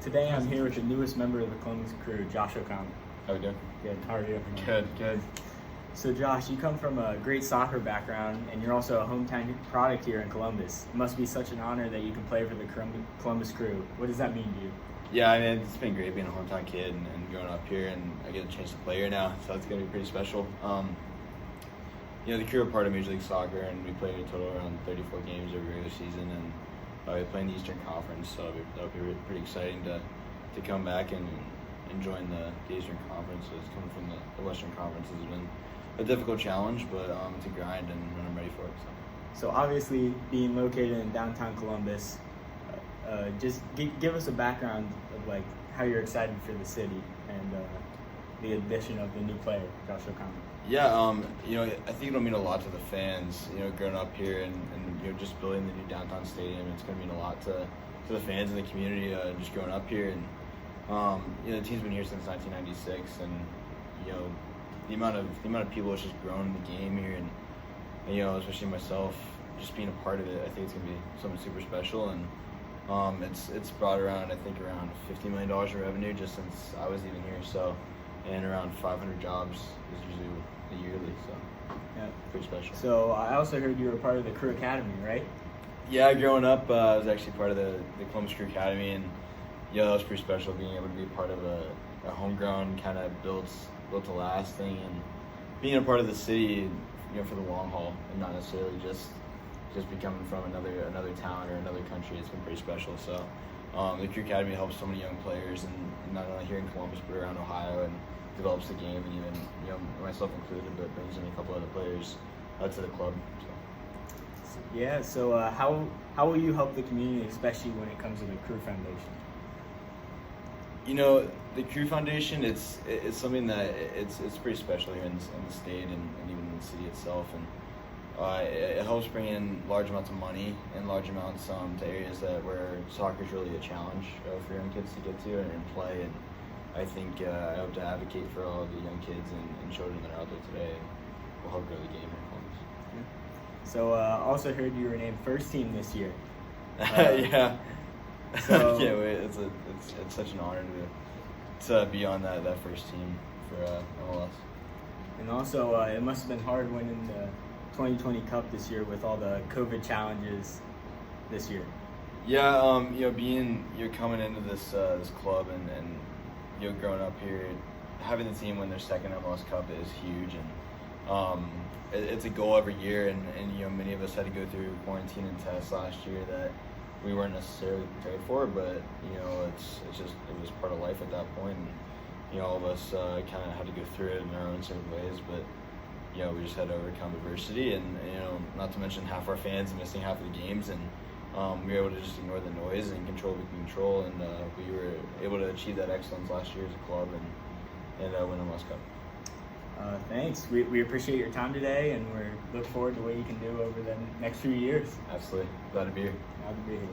Today I'm here with the newest member of the Columbus Crew, Josh O'Connell. How we doing? Good. How are you? Good. So Josh, you come from a great soccer background and you're also a hometown product here in Columbus. It must be such an honor that you can play for the Columbus Crew. What does that mean to you? Yeah, I mean, it's been great being a hometown kid and growing up here, and I get a chance to play here now, so it's going to be pretty special. The Crew are part of Major League Soccer, and we played a total around 34 games over the regular season, and we play in the Eastern Conference, so that'll be pretty exciting to come back and join the Eastern Conference. So it's coming from the Western Conference has been a difficult challenge, but it's a grind, and I'm ready for it. So obviously, being located in downtown Columbus, just give us a background of like how you're excited for the city and the addition of the new player, Josh O'Connell. Yeah, I think it'll mean a lot to the fans. Growing up here and just building the new downtown stadium, it's going to mean a lot to the fans and the community. Just growing up here, and the team's been here since 1996, and the amount of people that's just grown in the game here, and especially myself, just being a part of it, I think it's going to be something super special. And it's brought around $50 million in revenue just since I was even here. So, and around 500 jobs is usually yearly. So, yeah, pretty special. So I also heard you were part of the Crew Academy, right? Yeah, growing up, I was actually part of the Columbus Crew Academy, and that was pretty special being able to be part of a homegrown kind of built to last thing, and being a part of the city, for the long haul, and not necessarily just be coming from another town or another country. It's been pretty special. So the Crew Academy helps so many young players, and not only here in Columbus but around Ohio, and develops the game, and even myself included, but brings in a couple other players to the club. So. Yeah. So how will you help the community, especially when it comes to the Crew Foundation? The Crew Foundation, it's something that it's pretty special here in the state and even in the city itself, and it helps bring in large amounts of money and large amounts to areas where soccer is really a challenge for young kids to get to and play. And I think I hope to advocate for all the young kids and children that are out there today, and we'll help grow the game in Columbus. Yeah. So also heard you were named first team this year. Yeah. So, I can't wait. It's such an honor to be on that first team for MLS. And also, it must have been hard winning the 2020 Cup this year with all the COVID challenges this year. Yeah, you're coming into this club and growing up here, having the team win their second MLS Cup is huge, and it's a goal every year, and many of us had to go through quarantine and tests last year that we weren't necessarily prepared for, but it was part of life at that point, and all of us kind of had to go through it in our own certain ways, but we just had to overcome adversity, and not to mention half our fans missing half of the games, and we were able to just ignore the noise and control what we can control, and we were able to achieve that excellence last year as a club and win the MLS Cup. Thanks. We appreciate your time today, and we look forward to what you can do over the next few years. Absolutely. Glad to be here. Glad to be here.